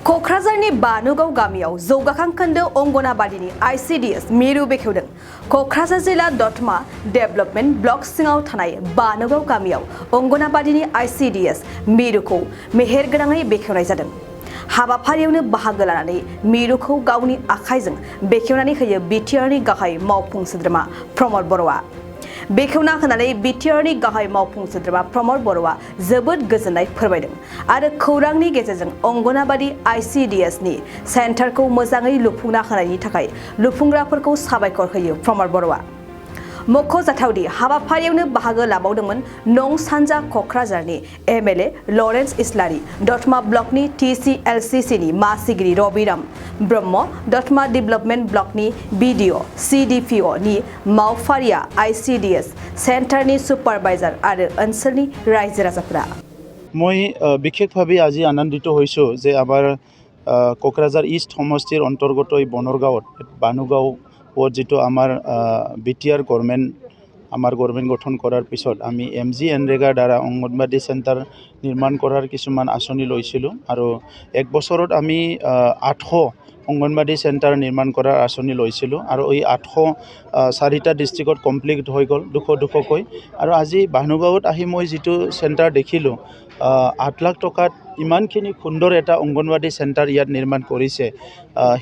क'क्राझारनि बानुगाव गामियाव जौगाखां खोन्दो अंगनाबादिनि I.C.D.S मिरु बेखेवदों। क'क्राझार जिल्ला दतमा डेभेलपमेन्ट ब्लक सिङाव थानाय बानुगाव गामियाव अंगनाबादिनि I.C.D.S मिरुखौ मेहेरगोनाङै बेखेवनाय जादों। हाबाफारियावनो बाहागो लानानै मिरुखौ गावनि आखाइजों बेखेवनानै होयो बिटिआरनि गाहाय मावफुं सोद्रोमा प्रमद बर'आ। बेखेवना होनानै बिटिआरनि गाहाय मावफुं सोद्रोमा प्रमद बर'आ जोबोद गोजोननाय फोरमायदों आरो खौरांनि गेजेरजों अंगनाबादि I.C.D.S नि सेन्टारखौ मोजाङै लुफुंना होनायनि थाखाय लुफुंग्राफोरखौ साबायखर होयो प्रमद बर'आ। मख'जाथावदि हाबाफारियावनो बाहागो लाबावदोंमोन नं सानजा क'क्राझारनि MLA लरेन्स इस्लारि, दतमा ब्लकनि TCLCC नि मासिगिरि रबिराम ब्रह्म, दतमा डेभेलपमेन्ट ब्लकनि BDO, CDPO नि मावफारिया I.C.D.S सेन्टारनि सुपारभाइजार आरो ओनसोलनि रायजो राजाफोरा। মই বিশেষভাৱে আজি আনন্দিত হৈছোঁ যে আমাৰ কোকৰাঝাৰ ইষ্ট সমষ্টিৰ অন্তৰ্গত এই বনৰগাঁৱত বানুগাঁৱত যিটো আমাৰ বিটিআৰ গভৰ্ণমেণ্ট গঠন কৰাৰ পিছত আমি MGNৰেগাৰ দ্বাৰা অংগনবাদী চেণ্টাৰ নিৰ্মাণ কৰাৰ কিছুমান আঁচনি লৈছিলোঁ আৰু এক বছৰত আমি 800 অংগনবাদী চেণ্টাৰ নিৰ্মাণ কৰাৰ আঁচনি লৈছিলোঁ আৰু এই 804টা ডিষ্ট্ৰিক্টত কমপ্লিট হৈ গ'ল 200কৈ আৰু আজি বানুগাঁৱত আহি মই যিটো চেণ্টাৰ দেখিলোঁ 8 লাখ টকাত ইমানখিনি সুন্দৰ এটা অংগনবাদী চেণ্টাৰ ইয়াত নিৰ্মাণ কৰিছে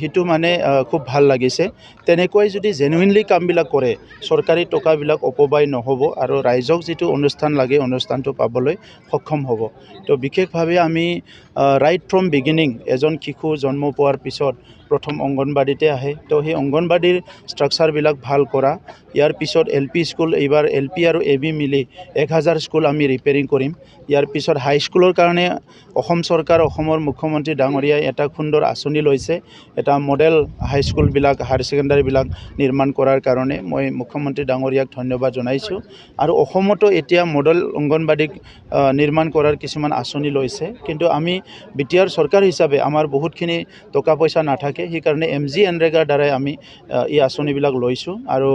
হিটো মানে খুব ভাল লাগিছে। তেনেকৈ যদি জেনুইনলি কামবিলাক কৰে চৰকাৰী টকাবিলাক অপব্যয় নহ'ব আৰু ৰাইজক যিটো অনুষ্ঠান লাগে অনুষ্ঠানটো পাবলৈ সক্ষম হ'ব। তো বিশেষভাৱে আমি ৰাইট ফ্ৰম বিগিনিং এজন শিশু জন্ম পোৱাৰ পিছত প্ৰথম অংগনবাদীতে আহে। তো সেই অংগনবাদীৰ ষ্ট্ৰাকচাৰবিলাক ভাল কৰা, ইয়াৰ পিছত LP স্কুল এইবাৰ LP আৰু AB মিলি 1000 স্কুল আমি ৰিপেয়াৰিং কৰিম। ইয়াৰ পিছত হাইস্কুলৰ কাৰণে অসম চৰকাৰ অসমৰ মুখ্যমন্ত্ৰী ডাঙৰীয়াই এটা সুন্দৰ আঁচনি লৈছে এটা মডেল হাইস্কুলবিলাক হায়াৰ ছেকেণ্ডাৰীবিলাক নিৰ্মাণ কৰাৰ কাৰণে মই মুখ্যমন্ত্ৰী ডাঙৰীয়াক ধন্যবাদ জনাইছোঁ আৰু অসমতো এতিয়া মডেল অংগনবাদী নিৰ্মাণ কৰাৰ কিছুমান আঁচনি লৈছে কিন্তু আমি বিটিআৰ চৰকাৰ হিচাপে আমাৰ বহুতখিনি টকা পইচা নাথাকে সেইকাৰণে MGNৰেগাৰ দ্বাৰাই আমি এই আঁচনিবিলাক লৈছোঁ আৰু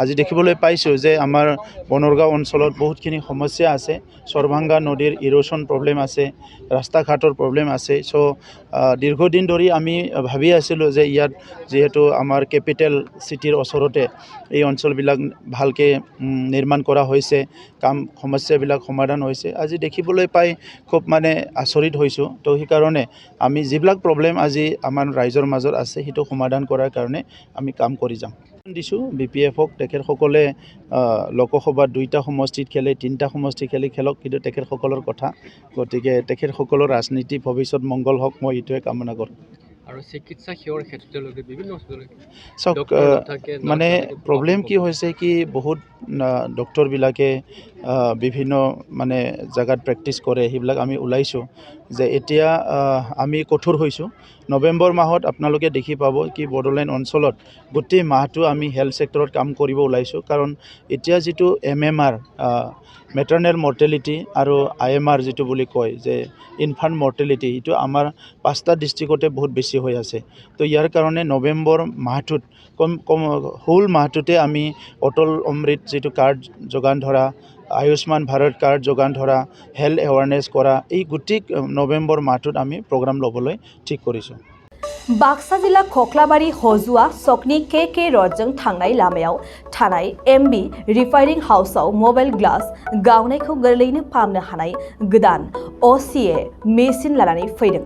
আজি দেখিবলৈ পাইছোঁ যে আমাৰ বনৰগাঁও অঞ্চলত বহুতখিনি সমস্যা আছে। সৰ্বাংগা নদীৰ ইৰোশ্যন প্ৰব্লেম আছে, ৰাস্তা ঘাটৰ প্ৰব্লেম আছে। চ' দীৰ্ঘদিন ধৰি আমি ভাবি আছিলোঁ যে ইয়াত যিহেতু আমাৰ কেপিটেল চিটিৰ ওচৰতে এই অঞ্চলবিলাক ভালকৈ নিৰ্মাণ কৰা হৈছে, সমস্যাবিলাক সমাধান হৈছে। আজি দেখিবলৈ পাই খুব মানে আচৰিত হৈছোঁ। তো সেইকাৰণে আমি যিবিলাক প্ৰব্লেম আজি আমাৰ ৰাইজৰ মাজত আছে সেইটো সমাধান কৰাৰ কাৰণে আমি কাম কৰি যাম। দিছোঁ BPFক তেখেতসকলে লোকসভাত 2টা সমষ্টিত খেলে, 3টা সমষ্টি খেলক কিন্তু তেখেতসকলৰ কথা, গতিকে তেখেতসকলৰ ৰাজনীতি ভৱিষ্যত মংগল হওক মই এইটোৱে কামনা কৰোঁ। আৰু চিকিৎসা সেৱাৰ ক্ষেত্ৰলৈকে বিভিন্ন চাওক মানে প্ৰব্লেম কি হৈছে কি বহুত ডক্টৰবিলাকে বিভিন্ন মানে জেগাত প্ৰেক্টিছ কৰে সেইবিলাক আমি ওলাইছোঁ যে এতিয়া আমি কঠোৰ হৈছোঁ। নৱেম্বৰ মাহত আপোনালোকে দেখি পাব কি বড়োলেণ্ড অঞ্চলত গোটেই মাহটো আমি হেল্থ ছেক্টৰত কাম কৰিব ওলাইছোঁ কাৰণ এতিয়া যিটো MMR মেটাৰনেল মৰ্টেলিটি আৰু IMR যিটো বুলি কয় যে ইনফাণ্ট মৰ্টেলিটি এইটো আমাৰ 5টা ডিষ্ট্ৰিক্টতে বহুত বেছি হৈ আছে। তো ইয়াৰ কাৰণে নৱেম্বৰ মাহটোত হোল মাহটোতে আমি অটল অমৃত যিটো কাৰ্ড যোগান ধৰা, আয়ুষ্মান ভাৰত কাৰ্ড যোগান ধৰা, হেল্থ এৱাৰনেছ কৰা এই গোটেই নৱেম্বৰ মাহটোত আমি প্ৰগ্ৰাম ল'বলৈ ঠিক কৰিছোঁ। बाक्सा जिल्ला खख्लाबारि हजुआ सकनि KK रडजों थांनाय लामायाव थानाय MB रिफाइनिं हाउसआव मबाइल ग्लास गावनायखौ गोरलैयैनो फाहामनो हानाय गोदान OCA मेसिन लानानै फैदों।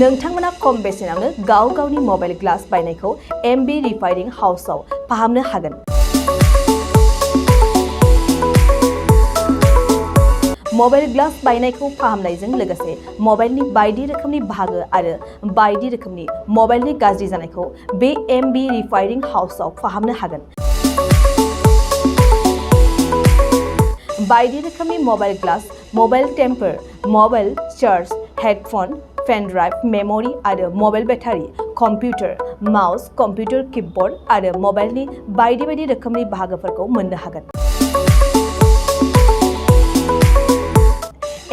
नोंथांमोना खम बेसेनावनो गावनि मबाइल ग्लास बायनायखौ MB रिफाइनिं हाउसआव फाहामनो हागोन। मबाइल ग्लास बायनायखौ फाहामनायजों लोगोसे मबाइलनि बायदि रोखोमनि बाहागो आरो बायदि रोखोमनि मबाइलनि गाज्रि जानायखौ बे MB रिफाइनिं हाउसआव फाहामनो हागोन। बायदि रोखोमनि mobile glass, mobile temper, mobile charge, headphone, pen drive, memory आरो mobile battery, computer, mouse, computer keyboard आरो मबाइलनि बायदि रोखोमनि बाहागोफोरखौ मोननो हागोन।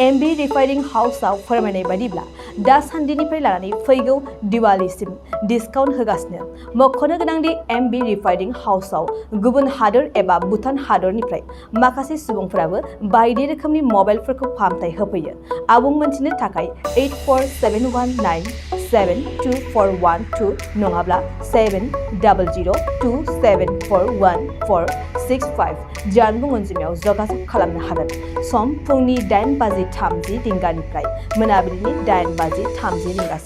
एमबि रिफाइनिं हाउसआव फोरमायनाय बायदिब्ला दासान्दिनिफ्राय लानानै फैगौ दिवालीसिम डिसकाउन्ट होगासिनो। मख'नो गोनांदि एमबि रिफाइनिं हाउसआव गुबुन हादोर एबा भुटान हादरनिफ्राय माखासे सुबुंफोराबो बायदि रोखोमनि मबाइलफोरखौ फाहामथाय होफैयो। आबुं मोनथिनो थाखाय 8471972412 नङाब्ला 7002741465 जानबुं अनजिमायाव जगाजग खालामनो हागोन। सम फुंनि 8:30 रिंगानिफ्राय मोनाबिलिनि 8:30 रिंगासिम।